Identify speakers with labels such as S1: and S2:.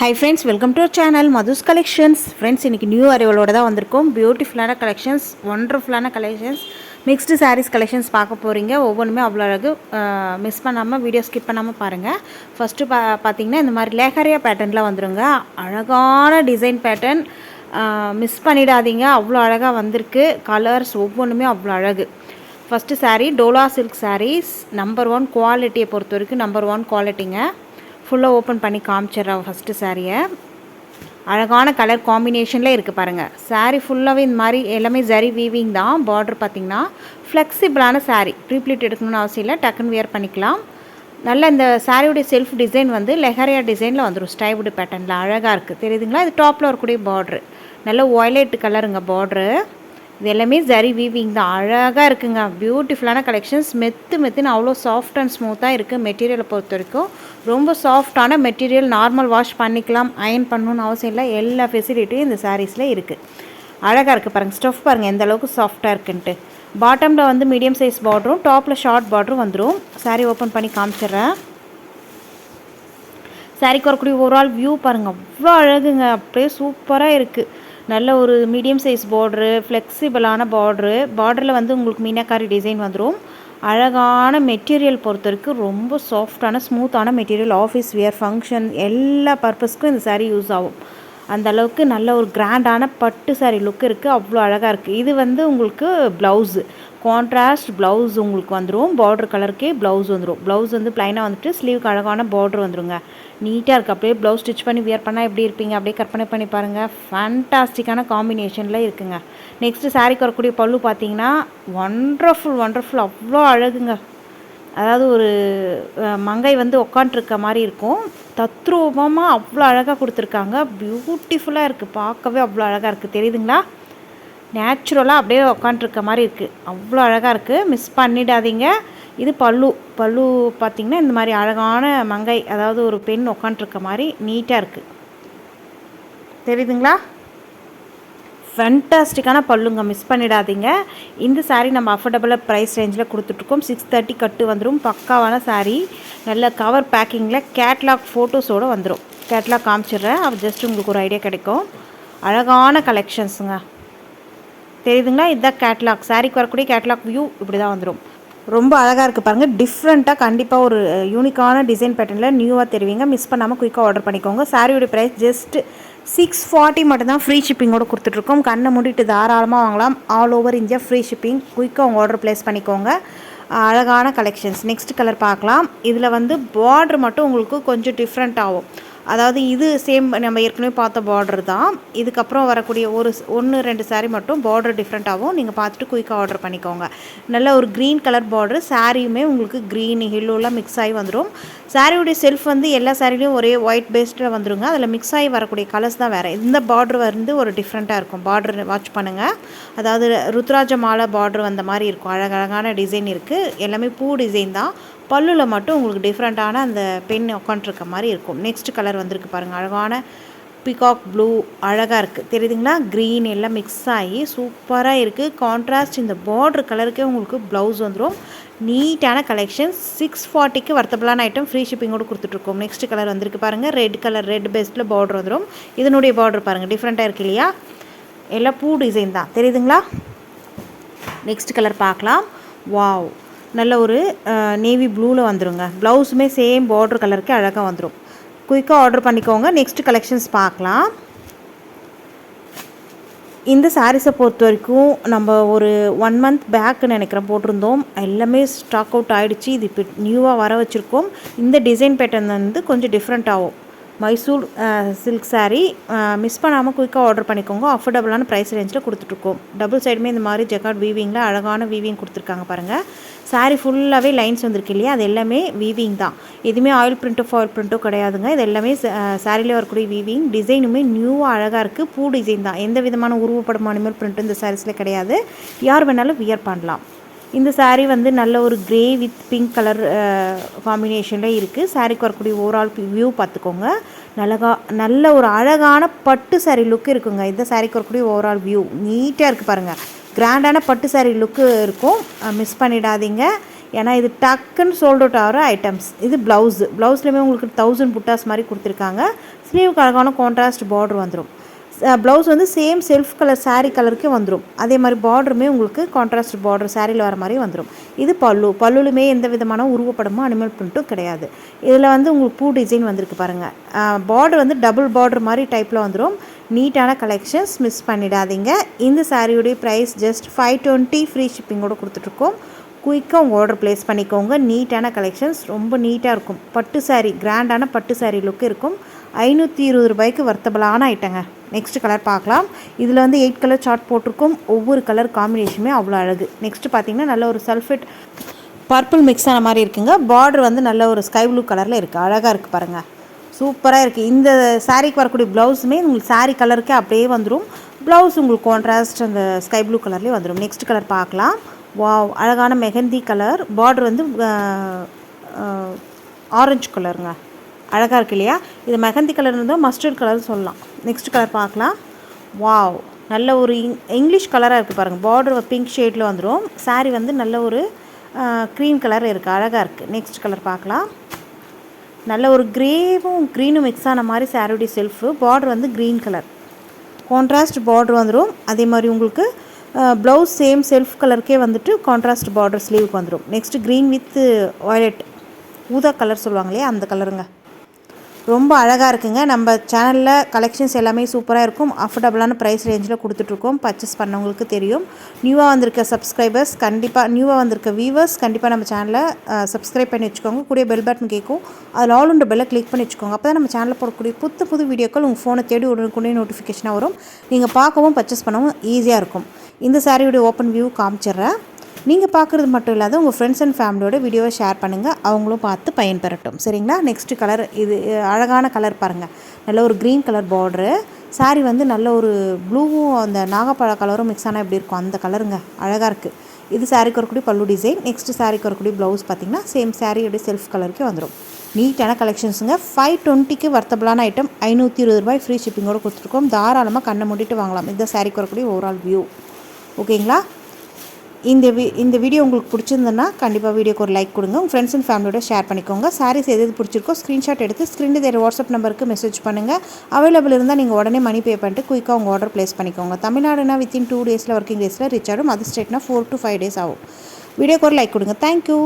S1: Hi friends, welcome to our channel Madhu's Collections. Friends, இன்னைக்கு new அரைவலோட தான் வந்திருக்கோம். பியூட்டிஃபுல்லான கலெக்ஷன்ஸ், ஒண்டர்ஃபுல்லான கலெக்ஷன்ஸ், மிக்ஸ்டு சாரீஸ் கலெக்ஷன்ஸ் பார்க்க போகிறீங்க. ஒவ்வொன்றுமே அவ்வளோ அழகு. மிஸ் பண்ணாமல் வீடியோ ஸ்கிப் பண்ணாமல் பாருங்கள். ஃபஸ்ட்டு பார்த்தீங்கன்னா இந்த மாதிரி லேஹரியா பேட்டர்னில் வந்துருங்க. அழகான டிசைன் பேட்டர்ன், மிஸ் பண்ணிடாதீங்க. அவ்வளோ அழகாக வந்திருக்கு. கலர்ஸ் ஒவ்வொன்றுமே அவ்வளோ அழகு. First sari Dola silk saris. Number 1 குவாலிட்டியை பொறுத்த வரைக்கும் நம்பர் 1 குவாலிட்டிங்க. ஃபுல்லாக ஓப்பன் பண்ணி காமிச்சிட்றேன் ஃபஸ்ட்டு சாரியை. அழகான கலர் காம்பினேஷனில் இருக்குது பாருங்கள். சாரீ ஃபுல்லாகவே இந்த மாதிரி எல்லாமே ஜரி வீவிங் தான். பார்டர் பார்த்திங்கன்னா ஃப்ளெக்சிபிளான சாரீ. ப்ரீப்ளீட் எடுக்கணும்னு அவசியம் இல்லை, டக்குன்னு வியர் பண்ணிக்கலாம். நல்ல இந்த சாரியுடைய செல்ஃப் டிசைன் வந்து லெஹரியா டிசைனில் வந்துடும். ஸ்டைவுடு பேட்டர்னில் அழகாக இருக்குது, தெரியுதுங்களா? இது டாப்பில் வரக்கூடிய பார்ட்ரு நல்ல ஒயலட் கலருங்க பார்ட்ரு. இது எல்லாமே ஜரி வீவிங் தான். அழகாக இருக்குங்க. பியூட்டிஃபுல்லான கலெக்ஷன்ஸ். மெத்துன்னு அவ்வளோ சாஃப்ட் அண்ட் ஸ்மூத்தாக இருக்குது. மெட்டீரியலை பொறுத்த வரைக்கும் ரொம்ப சாஃப்டான மெட்டீரியல். நார்மல் வாஷ் பண்ணிக்கலாம், அயன் பண்ணணுன்னு அவசியம் இல்லை. எல்லா ஃபெசிலிட்டியும் இந்த சாரீஸில் இருக்குது. அழகாக இருக்குது பாருங்கள். ஸ்டஃப் பாருங்கள் எந்த அளவுக்கு சாஃப்டாக இருக்குன்ட்டு. பாட்டமில் வந்து மீடியம் சைஸ் பார்டரும், டாப்பில் ஷார்ட் பார்டரும் வந்துடும். சாரீ ஓப்பன் பண்ணி காமிச்சிட்றேன். சாரீக்கு வரக்கூடிய ஓவரால் வியூ பாருங்கள், அவ்வளோ அழகுங்க. அப்படியே சூப்பராக இருக்குது. நல்ல ஒரு மீடியம் சைஸ் பார்ட்ரு, ஃப்ளெக்சிபிளான பார்டரில் வந்து உங்களுக்கு மீனாக்காரி டிசைன் வந்துடும். அழகான மெட்டீரியல் பொறுத்த வரைக்கும் ரொம்ப சாஃப்டான ஸ்மூத்தான மெட்டீரியல். ஆஃபீஸ் வியர், ஃபங்க்ஷன் எல்லா பர்பஸ்க்கும் இந்த சாரீ யூஸ் ஆகும். அந்த அளவுக்கு நல்ல ஒரு கிராண்டான பட்டு சாரீ லுக் இருக்குது. அவ்வளோ அழகாக இருக்குது. இது வந்து உங்களுக்கு ப்ளவுஸு, கான்ட்ராஸ்ட் ப்ளவுஸ் உங்களுக்கு வந்துடும். பார்டர் கலருக்கே ப்ளவுஸ் வந்துடும். ப்ளவுஸ் வந்து ப்ளைனாக வந்துட்டு ஸ்லீவுக்கு அழகான பார்டர் வந்துடுங்க. நீட்டாக இருக்குது. அப்படியே ப்ளவுஸ் ஸ்டிச் பண்ணி வியர் பண்ணால் எப்படி இருப்பீங்க அப்படியே கற்பனை பண்ணி பாருங்கள். ஃபேண்டாஸ்டிக்கான காம்பினேஷனில் இருக்குங்க. நெக்ஸ்ட்டு சாரீக்கு வரக்கூடிய பல்லு பார்த்தீங்கன்னா ஒண்டர்ஃபுல் அவ்வளோ அழகுங்க. அதாவது ஒரு மங்கை வந்து உட்காண்ட்ருக்க மாதிரி இருக்கும். தத்ரூபமாக அவ்வளோ அழகாக கொடுத்துருக்காங்க. பியூட்டிஃபுல்லாக இருக்குது. பார்க்கவே அவ்வளோ அழகாக இருக்குது, தெரியுதுங்களா? நேச்சுரலாக அப்படியே உட்காண்ட்ருக்க மாதிரி இருக்குது. அவ்வளோ அழகாக இருக்குது. மிஸ் பண்ணிடாதீங்க. இது பல்லு பார்த்திங்கன்னா இந்த மாதிரி அழகான மங்கை, அதாவது ஒரு பெண் உட்காண்ட்ருக்க மாதிரி நீட்டாக இருக்குது, தெரியுதுங்களா? ஃபேண்டாஸ்டிக்கான பல்லுங்க, மிஸ் பண்ணிடாதீங்க. இந்த சாரீ நம்ம அஃபோர்டபுளாக ப்ரைஸ் ரேஞ்சில் கொடுத்துட்ருக்கோம். 630 கட்டு வந்துடும். பக்காவான சாரீ. நல்ல கவர் பேக்கிங்கில் கேட்லாக் ஃபோட்டோஸோடு வந்துடும். கேட்லாக் காமிச்சிடுறேன், அது ஜஸ்ட் உங்களுக்கு ஒரு ஐடியா கிடைக்கும். அழகான கலெக்ஷன்ஸுங்க, தெரியுதுங்களா? இதுதான் கேட்லாக். சாரீக்கு வரக்கூடிய கேட்லாக் வியூ இப்படி தான் வந்துடும். ரொம்ப அழகாக இருக்குது பாருங்கள். டிஃப்ரெண்ட்டாக கண்டிப்பாக ஒரு யூனிக்கான டிசைன் பேட்டர்னில் நியூவாக தெரிவிங்க. மிஸ் பண்ணாமல் குயிக்காக ஆர்டர் பண்ணிக்கோங்க. சாரியோட ப்ரைஸ் ஜஸ்ட் 640 மட்டும்தான். ஃப்ரீ ஷிப்பிங்கோடு கொடுத்துட்ருக்கோம். கண்ணை மூடிட்டு தாராளமாக வாங்கலாம். All over India free shipping. குயிக்காக உங்கள் ஆர்டர் ப்ளேஸ் பண்ணிக்கோங்க. அழகான கலெக்ஷன்ஸ். நெக்ஸ்ட் கலர் பார்க்கலாம். இதில் வந்து பார்டர் மட்டும் உங்களுக்கு கொஞ்சம் டிஃப்ரெண்ட் ஆகும். அதாவது இது சேம் நம்ம ஏற்கனவே பார்த்த பார்டர் தான். இதுக்கப்புறம் வரக்கூடிய ஒரு 1-2 சாரீ மட்டும் பார்டர் டிஃப்ரெண்ட் ஆகும். நீங்கள் பார்த்துட்டு குயிக்காக ஆர்டர் பண்ணிக்கோங்க. நல்ல ஒரு க்ரீன் கலர் பார்டர். சாரியுமே உங்களுக்கு க்ரீன் ஹில்லோலாம் மிக்ஸ் ஆகி வந்துடும். சாரியுடைய செல்ஃப் வந்து எல்லா சாரிலையும் ஒரே ஒயிட் பேஸ்டில் வந்துடுங்க. அதில் மிக்ஸ் ஆகி வரக்கூடிய கலர்ஸ் தான் வேறு. இந்த பார்டர் வந்து ஒரு டிஃப்ரெண்ட்டாக இருக்கும். பார்டர் வாட்ச் பண்ணுங்கள். அதாவது ருத்ராஜ மாலை பார்டர் வந்த மாதிரி இருக்கும். அழகழகான டிசைன் இருக்குது. எல்லாமே பூ டிசைன் தான். பல்லில் மட்டும் உங்களுக்கு டிஃப்ரெண்ட்டான அந்த பெண் உட்காண்ட்ருக்க மாதிரி இருக்கும். நெக்ஸ்ட் கலர் வந்திருக்கு பாருங்கள். அழகான பிகாக் ப்ளூ அழகாக இருக்குது, தெரியுதுங்களா? க்ரீன் எல்லாம் மிக்ஸ் ஆகி சூப்பராக இருக்குது. கான்ட்ராஸ்ட் இந்த பார்டர் கலருக்கே உங்களுக்கு ப்ளவுஸ் வந்துடும். நீட்டான கலெக்ஷன்ஸ். 640க்கு வர்த்தபிளான ஐட்டம். ஃப்ரீ ஷிப்பிங்கோடு கொடுத்துட்ருக்கோம். நெக்ஸ்ட் கலர் வந்திருக்கு பாருங்கள். ரெட் கலர், ரெட் பேஸ்டில் பார்டர் வந்துடும். இதனுடைய பார்டர் பாருங்கள், டிஃப்ரெண்ட்டாக இருக்குது இல்லையா? எல்லாம் பூ டிசைன் தான், தெரியுதுங்களா? நெக்ஸ்ட் கலர் பார்க்கலாம். வாவ், நல்ல ஒரு நேவி ப்ளூவில் வந்துடுங்க. ப்ளவுஸுமே சேம் பார்டர் கலருக்கு அழகாக வந்துடும். குயிக்காக ஆர்டர் பண்ணிக்கோங்க. நெக்ஸ்ட் கலெக்ஷன்ஸ் பார்க்கலாம். இந்த சாரீஸை பொறுத்த வரைக்கும் நம்ம ஒரு 1 மந்த் பேக்கு நினைக்கிறேன் போட்டிருந்தோம். எல்லாமே ஸ்டாக் அவுட் ஆகிடுச்சு. இது இப்போ நியூவாக வர வச்சுருக்கோம். இந்த டிசைன் பேட்டர்ன் வந்து கொஞ்சம் டிஃப்ரெண்ட் ஆகும். மைசூர் சில்க் சாரீ. மிஸ் பண்ணாமல் குயிக்காக ஆர்டர் பண்ணிக்கோங்க. அஃபோர்டபுளான ப்ரைஸ் ரேஞ்சில் கொடுத்துட்ருக்கோம். டபுள் சைடுமே இந்த மாதிரி ஜெக்கார்ட் வீவிங்கில் அழகான வீவிங் கொடுத்துருக்காங்க பாருங்கள். சாரீ ஃபுல்லாகவே லைன்ஸ் வந்திருக்கு இல்லையா? அது எல்லாமே வீவிங் தான். எதுவுமே ஆயில் பிரிண்ட்டோ ஃபாயில் பிரிண்ட்டோ கிடையாதுங்க. இது எல்லாமே சாரிலே வரக்கூடிய வீவிங். டிசைனுமே நியூவாக அழகாக இருக்குது. பூ டிசைன் தான். எந்த விதமான உருவப்படம் அனிமல் பிரிண்ட்டும் இந்த சாரீஸில் கிடையாது. யார் வேணாலும் வியர் பண்ணலாம். இந்த சாரீ வந்து நல்ல ஒரு க்ரே வித் பிங்க் கலர் காம்பினேஷனில் இருக்குது. சாரீக்கு வரக்கூடிய ஓவரால் வியூ பார்த்துக்கோங்க. நல்ல ஒரு அழகான பட்டு சாரீ லுக் இருக்குங்க. இந்த சாரீக்கு வரக்கூடிய ஓவரால் வியூ நீட்டாக இருக்குது பாருங்கள். கிராண்டான பட்டு சாரீ லுக்கு இருக்கும். மிஸ் பண்ணிடாதீங்க. ஏன்னா இது டக்குன்னு சோல்ட் அவுட் ஆகிற ஐட்டம்ஸ். இது ப்ளவுஸ்லேயுமே உங்களுக்கு 1000 புட்டாஸ் மாதிரி கொடுத்துருக்காங்க. ஸ்லீவுக்கு அழகான கான்ட்ராஸ்ட் பார்டர் வந்துடும். ப்ளவுஸ் வந்து சேம் செல்ஃப் கலர் சாரீ கலருக்கே வந்துடும். அதே மாதிரி பார்டருமே உங்களுக்கு கான்ட்ராஸ்ட் பார்டர் சாரியில் வர மாதிரி வந்துடும். இது பல்லுலுமே எந்த விதமான உருவப்படமும் அனிமல் பிரிண்ட்டும் கிடையாது. இதில் வந்து உங்களுக்கு பூ டிசைன் வந்திருக்கு பாருங்கள். பார்டர் வந்து டபுள் பார்டர் மாதிரி டைப்பில் வந்துடும். நீட்டான கலெக்ஷன்ஸ், மிஸ் பண்ணிடாதீங்க. இந்த சாரியுடைய ப்ரைஸ் ஜஸ்ட் 520 ஃப்ரீ ஷிப்பிங்கோடு கொடுத்துட்ருக்கோம். குயிக்காக உங்கள் ஆர்டர் ப்ளேஸ் பண்ணிக்கோங்க. நீட்டான கலெக்ஷன்ஸ், ரொம்ப நீட்டாக இருக்கும். பட்டு சாரீ, கிராண்டான பட்டு சாரீ லுக்கு இருக்கும். 520 ரூபாய்க்கு வர்த்தபலான ஐட்டங்க. நெக்ஸ்ட் கலர் பார்க்கலாம். இதில் வந்து 8 கலர் சார்ட் போட்டிருக்கோம். ஒவ்வொரு கலர் காம்பினேஷனுமே அவ்வளோ அழகு. நெக்ஸ்ட்டு பார்த்திங்கன்னா நல்ல ஒரு சல்ஃபேட் பர்பிள் மிக்ஸ் ஆன மாதிரி இருக்குங்க. பார்டர் வந்து நல்ல ஒரு ஸ்கை ப்ளூ கலரில் இருக்குது. அழகாக இருக்குது பாருங்கள், சூப்பராக இருக்குது. இந்த சாரீக்கு வரக்கூடிய ப்ளவுஸுமே உங்களுக்கு சாரீ கலருக்கே அப்படியே வந்துடும். ப்ளவுஸ் உங்களுக்கு கான்ட்ராஸ்ட் அந்த ஸ்கை ப்ளூ கலர்லேயே வந்துடும். நெக்ஸ்ட் கலர் பார்க்கலாம். வாவ், அழகான மெஹந்தி கலர். பார்டர் வந்து ஆரஞ்சு கலருங்க. அழகாக இருக்கு இல்லையா? இது மெஹந்தி கலர் இருந்தால் மஸ்டர்ட் கலர் சொல்லலாம். நெக்ஸ்ட் கலர் பார்க்கலாம். வாவ், நல்ல ஒரு இங்கிலீஷ் கலராக இருக்குது பாருங்கள். பார்டர் பிங்க் ஷேடில் வந்துடும். சாரீ வந்து நல்ல ஒரு க்ரீன் கலர் இருக்குது. அழகாக இருக்குது. நெக்ஸ்ட் கலர் பார்க்கலாம். நல்ல ஒரு க்ரேவும் க்ரீனும் மிக்ஸ் ஆன மாதிரி சாரியுடைய செல்ஃபு. பார்டர் வந்து க்ரீன் கலர் கான்ட்ராஸ்ட் பார்டர் வந்துடும். அதே மாதிரி உங்களுக்கு ப்ளவுஸ் சேம் செல்ஃப் கலருக்கே வந்துட்டு கான்ட்ராஸ்ட் பார்டர் ஸ்லீவுக்கு வந்துடும். நெக்ஸ்ட்டு க்ரீன் வித் வயலட், ஊதா கலர் சொல்லுவாங்க இல்லையா, அந்த கலருங்க. ரொம்ப அழகாக இருக்குங்க. நம்ம சேனலில் கலெக்ஷன்ஸ் எல்லாமே சூப்பராக இருக்கும். அஃபோர்டபுளான ப்ரைஸ் ரேஞ்சில் கொடுத்துட்ருக்கோம். பர்ச்சேஸ் பண்ணவங்களுக்கு தெரியும். நியூவாக வந்திருக்க சப்ஸ்கிரைபர்ஸ் கண்டிப்பாக, நியூவாக வந்திருக்க வியூவர்ஸ் கண்டிப்பாக நம்ம சேனலை சப்ஸ்கிரைப் பண்ணி வச்சுக்கோங்க. கூடிய பெல் பட்டன் கேட்கும், அதில் ஆல் உண்டு பெல்லை கிளிக் பண்ணி வச்சுக்கோங்க. அப்போ தான் நம்ம சேனலில் போடக்கூடிய புது வீடியோக்கள் உங்கள் ஃபோனை தேடி உடனுக்குள்ளே நோட்டிஃபிகேஷனாக வரும். நீங்கள் பார்க்கவும் பர்ச்சேஸ் பண்ணவும் ஈஸியாக இருக்கும். இந்த சாரியோடைய ஓப்பன் வியூ காமிச்சிட்றேன். நீங்கள் பார்க்குறது மட்டும் இல்லாத உங்கள் ஃப்ரெண்ட்ஸ் அண்ட் ஃபேமிலியோட வீடியோவை ஷேர் பண்ணுங்கள். அவங்களும் பார்த்து பயன்பெறட்டும். சரிங்களா? நெக்ஸ்ட்டு கலர், இது அழகான கலர் பாருங்கள். நல்ல ஒரு க்ரீன் கலர் பார்டரு. சாரீ வந்து நல்ல ஒரு ப்ளூவும் அந்த நாகப்பழ கலரும் மிக்ஸ் ஆனால் எப்படி இருக்கும் அந்த கலருங்க. அழகாக இருக்குது. இது சாரீக்கு வரக்கூடிய பல்லு டிசைன். நெக்ஸ்ட்டு சாரீக்கு வரக்கூடிய ப்ளவுஸ் பார்த்திங்கன்னா சேம் சாரியோடைய செல்ஃப் கலருக்கே வந்துடும். நீட்டான கலெக்ஷன்ஸுங்க. 520க்கு வர்த்தபலான ஐட்டம். 520 ரூபாய் ஃப்ரீ ஷிப்பிங்கோடு கொடுத்துருக்கோம். தாராளமாக கண்ணை மூடிட்டு வாங்கலாம். இந்த சாரீக்கு வரக்கூடிய ஓவரால் வியூ. ஓகேங்களா? இந்த வீடியோ உங்களுக்கு பிடிச்சிருந்ததுன்னா கண்டிப்பாக வீடியோக்கு ஒரு லைக் கொடுங்க. உங்கள் ஃப்ரெண்ட்ஸ் அண்ட் ஃபேமிலியோட ஷேர் பண்ணிக்கோங்க. சாரீஸ் எது பிடிச்சிருக்கோ ஸ்க்ரீன்ஷாட் எடுத்து ஸ்க்ரீனில் தெரியுற வாட்ஸ்அப் நம்பருக்கு மெசேஜ் பண்ணுங்கள். அவைலபிள் இருந்தால் நீங்கள் உடனே மணி பே பண்ணிட்டு குயிக்காக உங்கள் ஆர்டர் ப்ளேஸ் பண்ணிக்கோங்க. தமிழ்நாடுனா வித்தின் 2 டேஸில் ஒர்க்கிங் டேஸில் ரீச் ஆகும். அது ஸ்டேட்னா 4 to 5 days ஆகும். வீடியோக்கு ஒரு லைக் கொடுங்க. தேங்க்யூ.